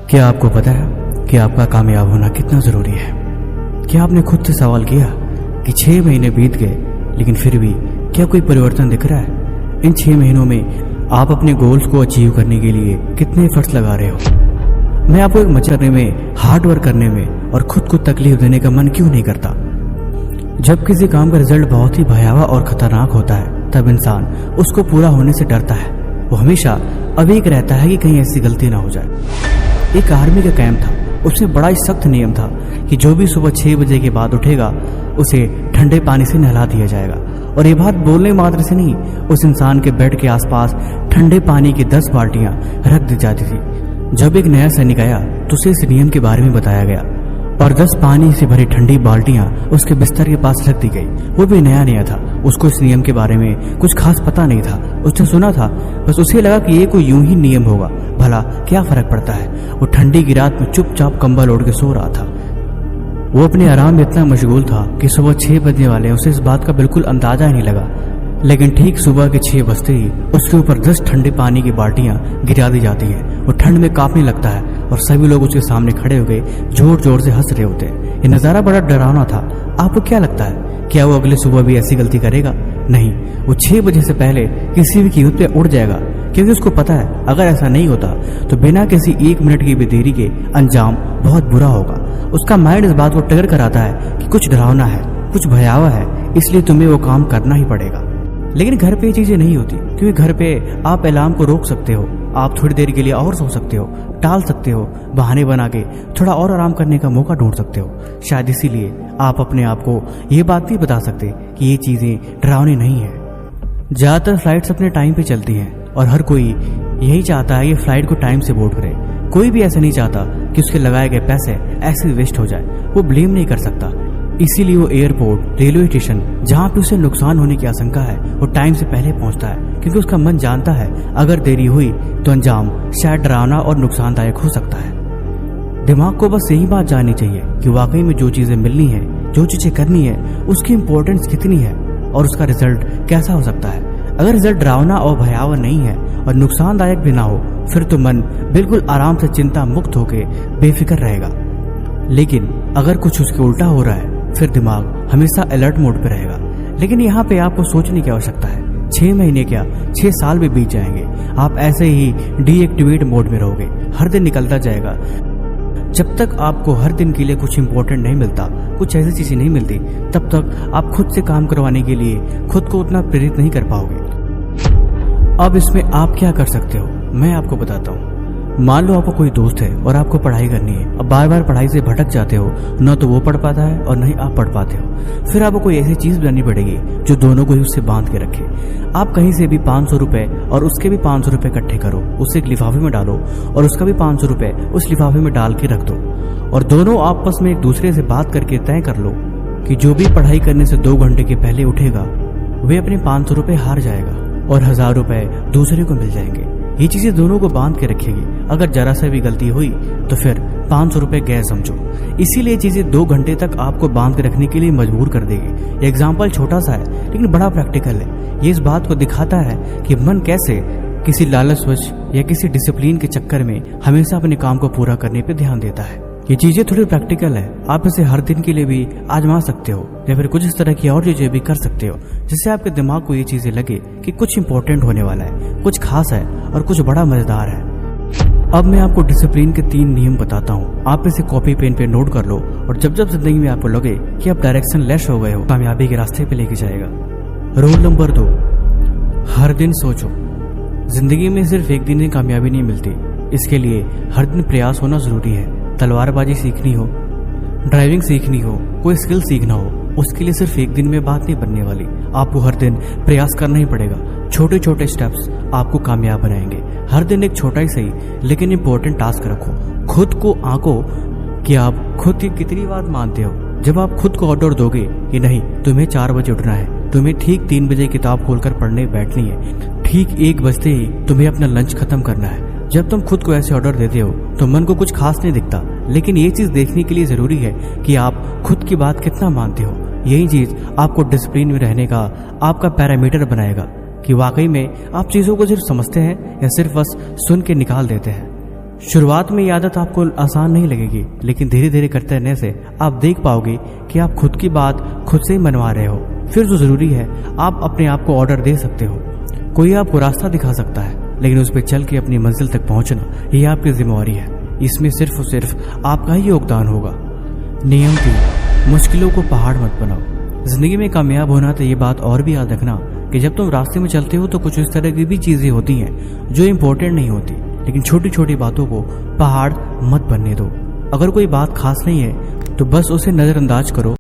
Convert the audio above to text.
क्या आपको पता है कि आपका कामयाब होना कितना ज़रूरी है? क्या आपने खुद से सवाल किया कि 6 महीने बीत गए लेकिन फिर भी क्या कोई परिवर्तन दिख रहा है? इन 6 महीनों में आप अपने गोल्स को अचीव करने के लिए कितने एफर्ट्स लगा रहे हो? मैं आपको एक मजा करने में, हार्ड वर्क करने में और खुद को तकलीफ देने का मन क्यों नहीं करता? जब किसी काम का रिजल्ट बहुत ही भयावह और खतरनाक होता है तब इंसान उसको पूरा होने से डरता है। वो हमेशा अवेक रहता है कि कहीं ऐसी गलती ना हो जाए। एक आर्मी का कैंप था, उसमें बड़ा ही सख्त नियम था कि जो भी सुबह 6 बजे के बाद उठेगा उसे ठंडे पानी से नहला दिया जाएगा। और ये बात बोलने मात्र से नहीं, उस इंसान के बेड के आसपास ठंडे पानी की 10 बाल्टियां रख दी जाती थी। जब एक नया सैनिक आया तो उसे इस नियम के बारे में बताया गया और 10 पानी से भरी ठंडी बाल्टियां उसके बिस्तर के पास रख दी गई। वो भी नया नया था, उसको इस नियम के बारे में कुछ खास पता नहीं था। उसने सुना था, बस उसे लगा कि ये कोई यूं ही नियम होगा, भला क्या फर्क पड़ता है। वो ठंडी की रात में चुपचाप कंबल ओढ़ के सो रहा था। वो अपने आराम में इतना मशगूल था कि सुबह 6 बजने वाले उसे इस बात का बिल्कुल अंदाजा ही नहीं लगा। लेकिन ठीक सुबह के 6 बजते ही उसके ऊपर 10 ठंडे पानी की बाल्टियां गिरा दी जाती हैं। वो ठंड में कांपने लगता है और सभी लोग उसके सामने खड़े हो गए जोर जोर से हंस रहे होते हैं। ये नज़ारा बड़ा डरावना था। आपको क्या लगता है, क्या वो अगले सुबह भी ऐसी गलती करेगा? नहीं, वो 6 बजे से पहले किसी भी कीमत पे उड़ जाएगा, क्योंकि उसको पता है अगर ऐसा नहीं होता तो बिना किसी 1 मिनट की भी देरी के अंजाम बहुत बुरा होगा। उसका माइंड इस बात को ट्रिगर कराता है कि कुछ डरावना है, कुछ भयावह है, इसलिए तुम्हें वो काम करना ही पड़ेगा। लेकिन घर पे ये चीजें नहीं होती, क्योंकि घर पे आप अलार्म को रोक सकते हो, आप थोड़ी देर के लिए और सो सकते हो, टाल सकते हो, बहाने बना के थोड़ा और आराम करने का मौका ढूंढ सकते हो। शायद इसीलिए आप अपने आप को ये बात नहीं बता सकते कि ये चीजें डरावनी नहीं है। ज्यादातर फ्लाइट्स अपने टाइम पे चलती हैं और हर कोई यही चाहता है कि फ्लाइट को टाइम से बोर्ड करे। कोई भी ऐसा नहीं चाहता कि उसके लगाए गए पैसे ऐसे वेस्ट हो जाए। वो ब्लेम नहीं कर सकता, इसीलिए वो एयरपोर्ट, रेलवे स्टेशन, जहाँ पे उसे नुकसान होने की आशंका है, वो टाइम से पहले पहुंचता है, क्योंकि उसका मन जानता है अगर देरी हुई तो अंजाम शायद डरावना और नुकसानदायक हो सकता है। दिमाग को बस यही बात जाननी चाहिए कि वाकई में जो चीजें मिलनी है, जो चीजें करनी है, उसकी इम्पोर्टेंस कितनी है और उसका रिजल्ट कैसा हो सकता है। अगर रिजल्ट डरावना और भयावह नहीं है और नुकसानदायक भी ना हो, फिर तो मन बिल्कुल आराम से चिंता मुक्त होकर बेफिक्र रहेगा। लेकिन अगर कुछ उसके उल्टा हो रहा है, फिर दिमाग हमेशा अलर्ट मोड पे रहेगा। लेकिन यहाँ पे आपको सोचने की आवश्यकता है। 6 महीने क्या, 6 साल भी बीत जाएंगे, आप ऐसे ही डीएक्टिवेट मोड में रहोगे। हर दिन निकलता जाएगा। जब तक आपको हर दिन के लिए कुछ इंपॉर्टेंट नहीं मिलता, कुछ ऐसी चीजें नहीं मिलती, तब तक आप खुद से काम करवाने के लिए खुद को उतना प्रेरित नहीं कर पाओगे। अब इसमें आप क्या कर सकते हो, मैं आपको बताता हूँ। मान लो आपको कोई दोस्त है और आपको पढ़ाई करनी है। अब बार बार पढ़ाई से भटक जाते हो, न तो वो पढ़ पाता है और न ही आप पढ़ पाते हो। फिर आपको कोई ऐसी चीज बनानी पड़ेगी जो दोनों को ही उससे बांध के रखे। आप कहीं से भी 500 रुपए और उसके भी 500 रुपए इकट्ठे करो, उसे एक लिफाफे में डालो और उसका भी 500 रुपए उस लिफाफे में डाल के रख दो। और दोनों आपस में एक दूसरे से बात करके तय कर लो कि जो भी पढ़ाई करने से 2 घंटे के पहले उठेगा वे अपने 500 रुपए हार जाएगा और 1000 रुपए दूसरे को मिल जाएंगे। ये चीजें दोनों को बांध के रखेगी। अगर जरा सा भी गलती हुई तो फिर 500 रुपए गए समझो। इसीलिए ये चीजें 2 घंटे तक आपको बांध के रखने के लिए मजबूर कर देगी। एग्जाम्पल छोटा सा है लेकिन बड़ा प्रैक्टिकल है। ये इस बात को दिखाता है कि मन कैसे किसी लालचवश या किसी डिसिप्लिन के चक्कर में हमेशा अपने काम को पूरा करने पर ध्यान देता है। ये चीजें थोड़ी प्रैक्टिकल है, आप इसे हर दिन के लिए भी आजमा सकते हो या फिर कुछ इस तरह की और चीजें भी कर सकते हो जिससे आपके दिमाग को ये चीजें लगे कि कुछ इंपॉर्टेंट होने वाला है, कुछ खास है और कुछ बड़ा मजेदार है। अब मैं आपको डिसिप्लिन के 3 नियम बताता हूँ। आप इसे कॉपी पेन पे नोट कर लो और जब जब जिंदगी में आपको लगे कि आप डायरेक्शन लेस हो गए हो, कामयाबी के रास्ते पे लेके जाएगा। रूल नंबर 2, हर दिन सोचो। जिंदगी में सिर्फ एक दिन में कामयाबी नहीं मिलती, इसके लिए हर दिन प्रयास होना जरूरी है। तलवारबाजी सीखनी हो, ड्राइविंग सीखनी हो, कोई स्किल सीखना हो, उसके लिए सिर्फ एक दिन में बात नहीं बनने वाली। आपको हर दिन प्रयास करना ही पड़ेगा। छोटे छोटे स्टेप्स आपको कामयाब बनाएंगे। हर दिन एक छोटा ही सही लेकिन इंपॉर्टेंट टास्क रखो। खुद को आंको कि आप खुद की कितनी बात मानते हो। जब आप खुद को ऑर्डर दोगे कि नहीं तुम्हें 4 बजे उठना है, तुम्हें ठीक 3 बजे किताब खोलकर पढ़ने बैठनी है, ठीक 1 बजते ही तुम्हें अपना लंच खत्म करना है। जब तुम खुद को ऐसे ऑर्डर देते हो तो मन को कुछ खास नहीं दिखता, लेकिन ये चीज देखने के लिए जरूरी है कि आप खुद की बात कितना मानते हो। यही चीज आपको डिसिप्लिन में रहने का आपका पैरामीटर बनाएगा कि वाकई में आप चीजों को सिर्फ समझते हैं या सिर्फ बस सुन के निकाल देते हैं। शुरुआत में ये आदत आपको आसान नहीं लगेगी, लेकिन धीरे धीरे करते रहने से आप देख पाओगे कि आप खुद की बात खुद से ही मनवा रहे हो। फिर जो जरूरी है, आप अपने आप को ऑर्डर दे सकते हो। कोई आपको रास्ता दिखा सकता है, लेकिन उस पर चल के अपनी मंजिल तक पहुंचना ये आपकी जिम्मेवारी है। इसमें सिर्फ और सिर्फ आपका ही योगदान होगा। नियम 3, मुश्किलों को पहाड़ मत बनाओ। जिंदगी में कामयाब होना तो ये बात और भी याद रखना कि जब तुम रास्ते में चलते हो तो कुछ इस तरह की भी चीजें होती हैं जो इंपॉर्टेंट नहीं होती, लेकिन छोटी छोटी बातों को पहाड़ मत बनने दो। अगर कोई बात खास नहीं है तो बस उसे नजरअंदाज करो